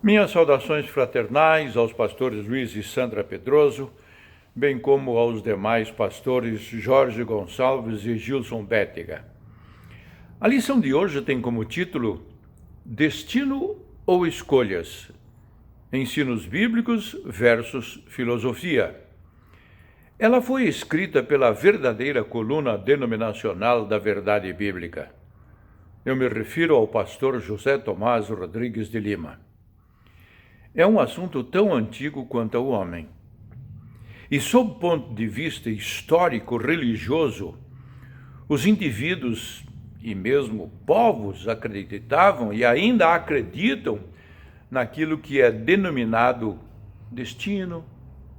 Minhas saudações fraternais aos pastores Luiz e Sandra Pedroso, bem como aos demais pastores Jorge Gonçalves e Gilson Bétega. A lição de hoje tem como título Destino ou Escolhas? Ensinos Bíblicos versus Filosofia. Ela foi escrita pela verdadeira coluna denominacional da Verdade Bíblica. Eu me refiro ao pastor José Tomás Rodrigues de Lima. É um assunto tão antigo quanto o homem. E sob o ponto de vista histórico-religioso, os indivíduos e mesmo povos acreditavam e ainda acreditam naquilo que é denominado destino,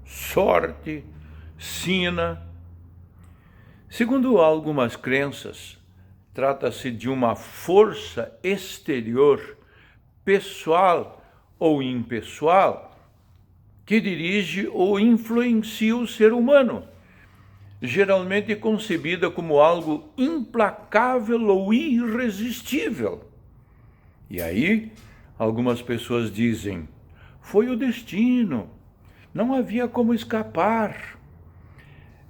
sorte, sina. Segundo algumas crenças, trata-se de uma força exterior, pessoal ou impessoal, que dirige ou influencia o ser humano, geralmente concebida como algo implacável ou irresistível. E aí, algumas pessoas dizem, foi o destino, não havia como escapar.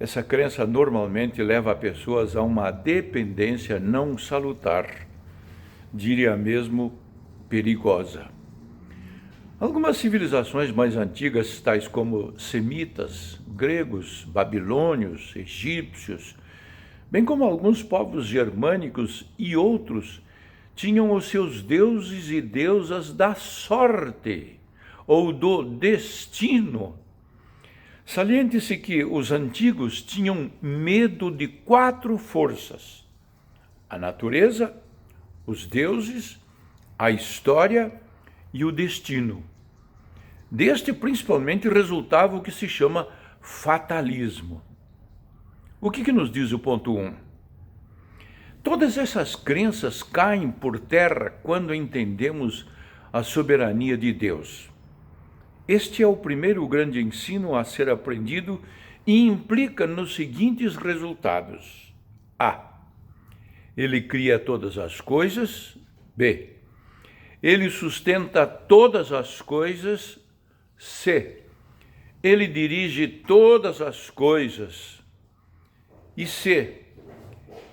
Essa crença normalmente leva pessoas a uma dependência não salutar, diria mesmo perigosa. Algumas civilizações mais antigas, tais como semitas, gregos, babilônios, egípcios, bem como alguns povos germânicos e outros, tinham os seus deuses e deusas da sorte ou do destino. Saliente-se que os antigos tinham medo de 4 forças: a natureza, os deuses, a história e o destino. Deste principalmente resultava o que se chama fatalismo. O que nos diz o ponto 1? Todas essas crenças caem por terra quando entendemos a soberania de Deus. Este é o primeiro grande ensino a ser aprendido e implica nos seguintes resultados. A. Ele cria todas as coisas. B. Ele sustenta todas as coisas. C. Ele dirige todas as coisas. E C.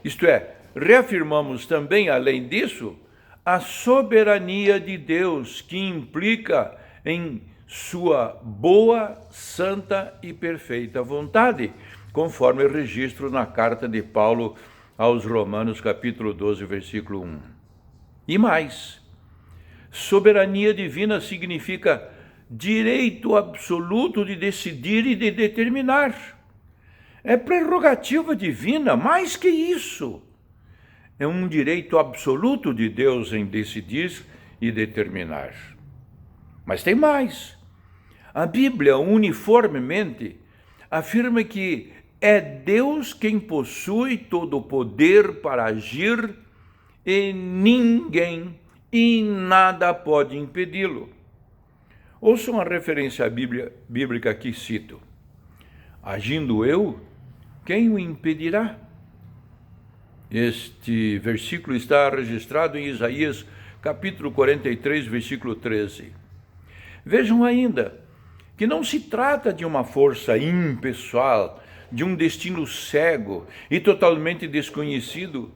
Isto é, reafirmamos também, além disso, a soberania de Deus, que implica em sua boa, santa e perfeita vontade, conforme registro na carta de Paulo aos Romanos, capítulo 12, versículo 1. E mais, soberania divina significa direito absoluto de decidir e de determinar. É prerrogativa divina, mais que isso. É um direito absoluto de Deus em decidir e determinar. Mas tem mais. A Bíblia uniformemente afirma que é Deus quem possui todo o poder para agir e ninguém e nada pode impedi-lo. Ouça uma referência à Bíblia bíblica que cito. Agindo eu, quem o impedirá? Este versículo está registrado em Isaías, capítulo 43, versículo 13. Vejam ainda que não se trata de uma força impessoal, de um destino cego e totalmente desconhecido,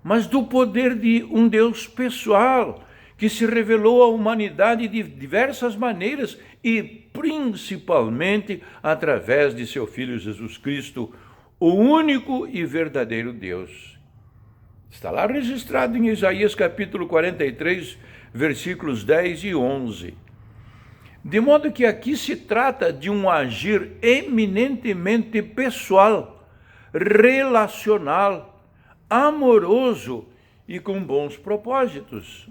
mas do poder de um Deus pessoal, que se revelou à humanidade de diversas maneiras e principalmente através de seu Filho Jesus Cristo, o único e verdadeiro Deus. Está lá registrado em Isaías capítulo 43, versículos 10 e 11. De modo que aqui se trata de um agir eminentemente pessoal, relacional, amoroso e com bons propósitos.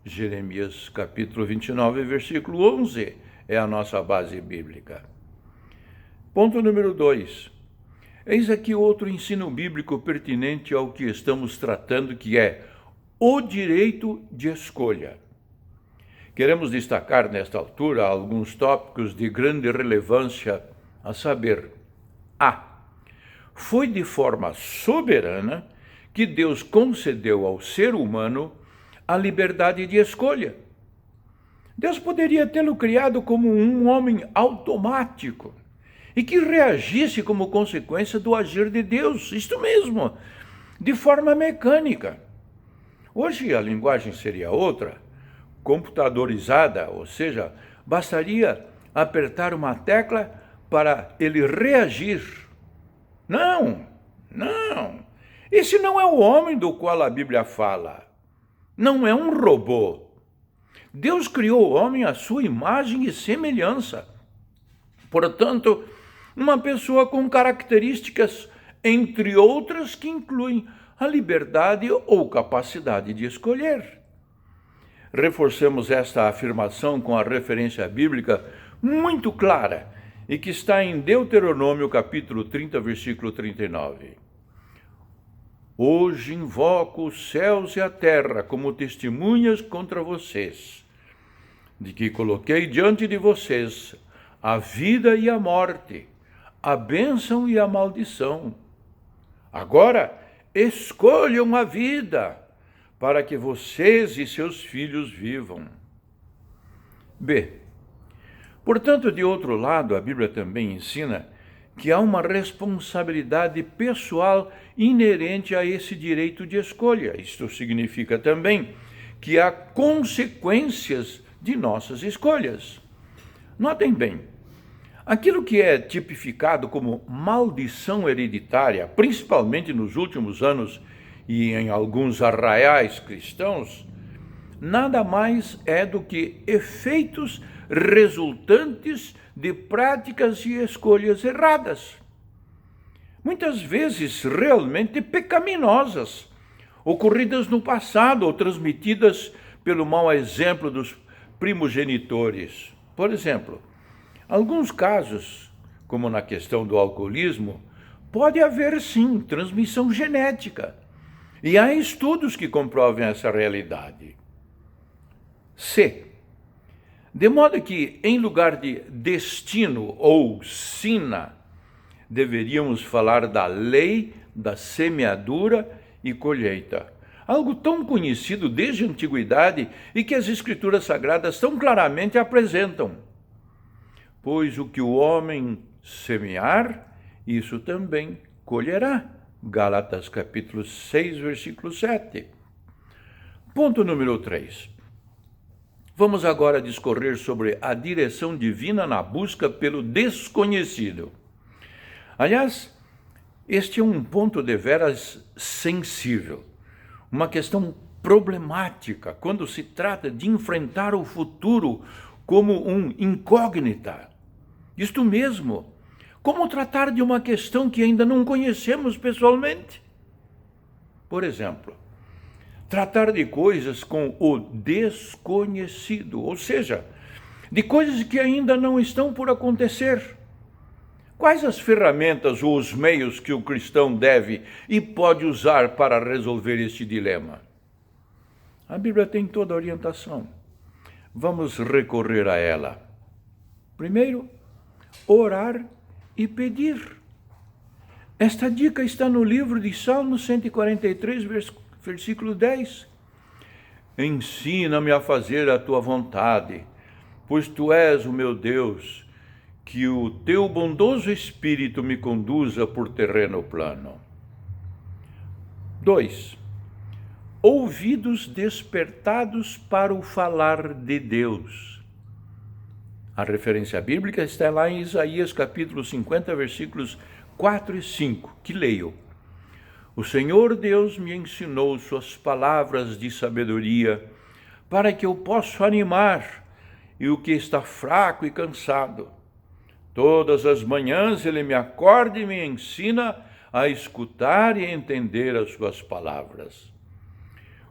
Jeremias capítulo 29, versículo 11 é a nossa base bíblica. Ponto número 2. Eis aqui outro ensino bíblico pertinente ao que estamos tratando, que é o direito de escolha. Queremos destacar nesta altura alguns tópicos de grande relevância, a saber: A. Foi de forma soberana que Deus concedeu ao ser humano a liberdade de escolha. Deus poderia tê-lo criado como um homem automático e que reagisse como consequência do agir de Deus, isto mesmo, de forma mecânica. Hoje a linguagem seria outra, computadorizada, ou seja, bastaria apertar uma tecla para ele reagir. Não. Esse não é o homem do qual a Bíblia fala. Não é um robô. Deus criou o homem à sua imagem e semelhança. Portanto, uma pessoa com características, entre outras, que incluem a liberdade ou capacidade de escolher. Reforcemos esta afirmação com a referência bíblica muito clara e que está em Deuteronômio capítulo 30, versículo 39. Hoje invoco os céus e a terra como testemunhas contra vocês, de que coloquei diante de vocês a vida e a morte, a bênção e a maldição. Agora, escolham a vida, para que vocês e seus filhos vivam. B. Portanto, de outro lado, a Bíblia também ensina que há uma responsabilidade pessoal inerente a esse direito de escolha. Isto significa também que há consequências de nossas escolhas. Notem bem, aquilo que é tipificado como maldição hereditária, principalmente nos últimos anos e em alguns arraiais cristãos, nada mais é do que efeitos resultantes de práticas e escolhas erradas, muitas vezes realmente pecaminosas, ocorridas no passado ou transmitidas pelo mau exemplo dos primogenitores. Por exemplo, alguns casos, como na questão do alcoolismo, pode haver sim transmissão genética, e há estudos que comprovem essa realidade. C. De modo que, em lugar de destino ou sina, deveríamos falar da lei da semeadura e colheita, algo tão conhecido desde a antiguidade e que as Escrituras Sagradas tão claramente apresentam. Pois o que o homem semear, isso também colherá. Gálatas capítulo 6, versículo 7. Ponto número 3. Vamos agora discorrer sobre a direção divina na busca pelo desconhecido. Aliás, este é um ponto deveras sensível, uma questão problemática quando se trata de enfrentar o futuro como um incógnita. Isto mesmo, como tratar de uma questão que ainda não conhecemos pessoalmente. Por exemplo, tratar de coisas com o desconhecido, ou seja, de coisas que ainda não estão por acontecer. Quais as ferramentas ou os meios que o cristão deve e pode usar para resolver este dilema? A Bíblia tem toda a orientação. Vamos recorrer a ela. Primeiro, orar e pedir. Esta dica está no livro de Salmos 143, versículo 10. Ensina-me a fazer a tua vontade, pois tu és o meu Deus, que o teu bondoso Espírito me conduza por terreno plano. 2. Ouvidos despertados para o falar de Deus. A referência bíblica está lá em Isaías capítulo 50, versículos 4 e 5, que leio. O Senhor Deus me ensinou suas palavras de sabedoria, para que eu possa animar e o que está fraco e cansado. Todas as manhãs ele me acorda e me ensina a escutar e entender as suas palavras.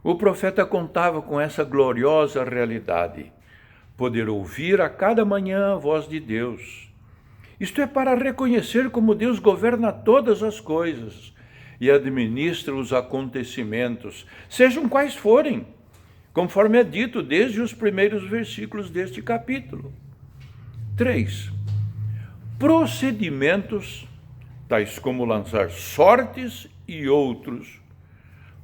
O profeta contava com essa gloriosa realidade, poder ouvir a cada manhã a voz de Deus. Isto é para reconhecer como Deus governa todas as coisas e administra os acontecimentos, sejam quais forem, conforme é dito desde os primeiros versículos deste capítulo. 3. Procedimentos, tais como lançar sortes e outros,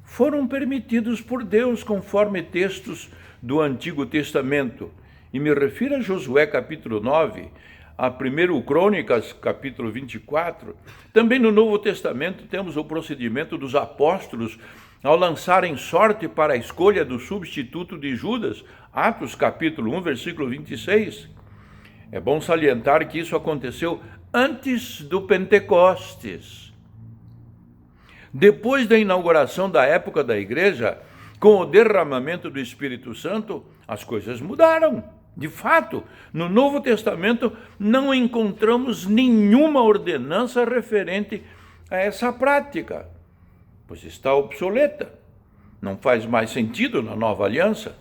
foram permitidos por Deus conforme textos do Antigo Testamento e me refiro a Josué capítulo 9, a 1 Crônicas capítulo 24, também no Novo Testamento temos o procedimento dos apóstolos ao lançarem sorte para a escolha do substituto de Judas, Atos capítulo 1, versículo 26. É bom salientar que isso aconteceu antes do Pentecostes. Depois da inauguração da época da igreja, com o derramamento do Espírito Santo, as coisas mudaram. De fato, no Novo Testamento não encontramos nenhuma ordenança referente a essa prática, pois está obsoleta, não faz mais sentido na nova aliança,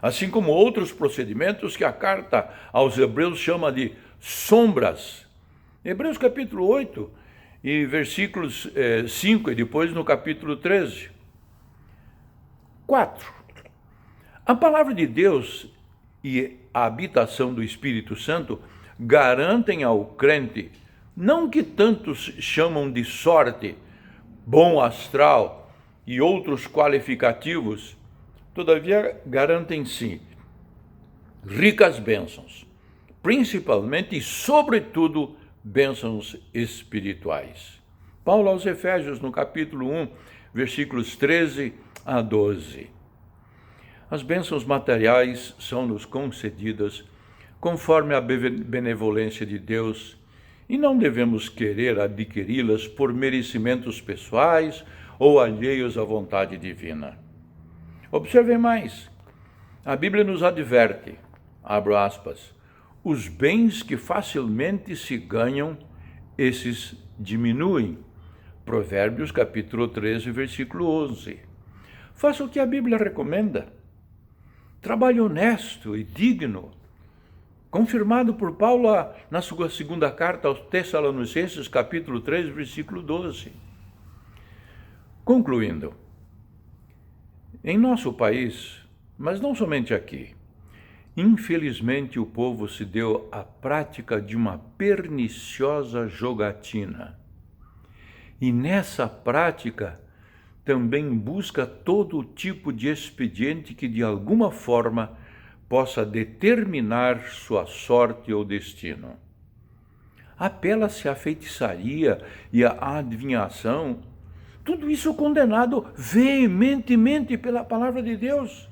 assim como outros procedimentos que a carta aos Hebreus chama de sombras. Hebreus capítulo 8 e versículos 5 e depois no capítulo 13. 4. A palavra de Deus e a habitação do Espírito Santo garantem ao crente, não que tantos chamam de sorte, bom astral e outros qualificativos, todavia garantem sim ricas bênçãos, principalmente e sobretudo bênçãos espirituais. Paulo aos Efésios, no capítulo 1, versículos 13 a 12. As bênçãos materiais são-nos concedidas conforme a benevolência de Deus e não devemos querer adquiri-las por merecimentos pessoais ou alheios à vontade divina. Observem mais. A Bíblia nos adverte, abro aspas, os bens que facilmente se ganham, esses diminuem. Provérbios capítulo 13, versículo 11. Faça o que a Bíblia recomenda. Trabalho honesto e digno, confirmado por Paulo na sua segunda carta aos Tessalonicenses, capítulo 3, versículo 12. Concluindo, em nosso país, mas não somente aqui, infelizmente o povo se deu à prática de uma perniciosa jogatina. E nessa prática também busca todo tipo de expediente que de alguma forma possa determinar sua sorte ou destino. Apela-se à feitiçaria e à adivinhação, tudo isso condenado veementemente pela palavra de Deus.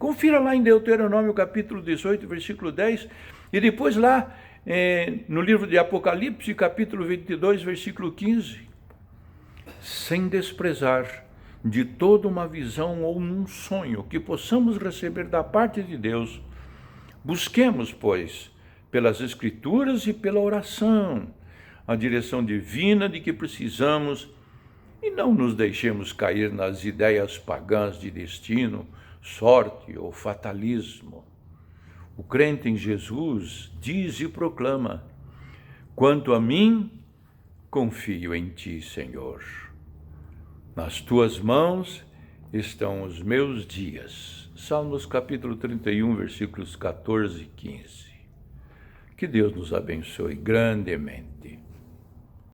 Confira lá em Deuteronômio capítulo 18, versículo 10, e depois lá no livro de Apocalipse, capítulo 22, versículo 15. Sem desprezar de toda uma visão ou um sonho que possamos receber da parte de Deus, busquemos, pois, pelas Escrituras e pela oração, a direção divina de que precisamos e não nos deixemos cair nas ideias pagãs de destino, sorte ou fatalismo. O crente em Jesus diz e proclama: quanto a mim, confio em ti, Senhor. Nas tuas mãos estão os meus dias. Salmos capítulo 31, versículos 14 e 15. Que Deus nos abençoe grandemente.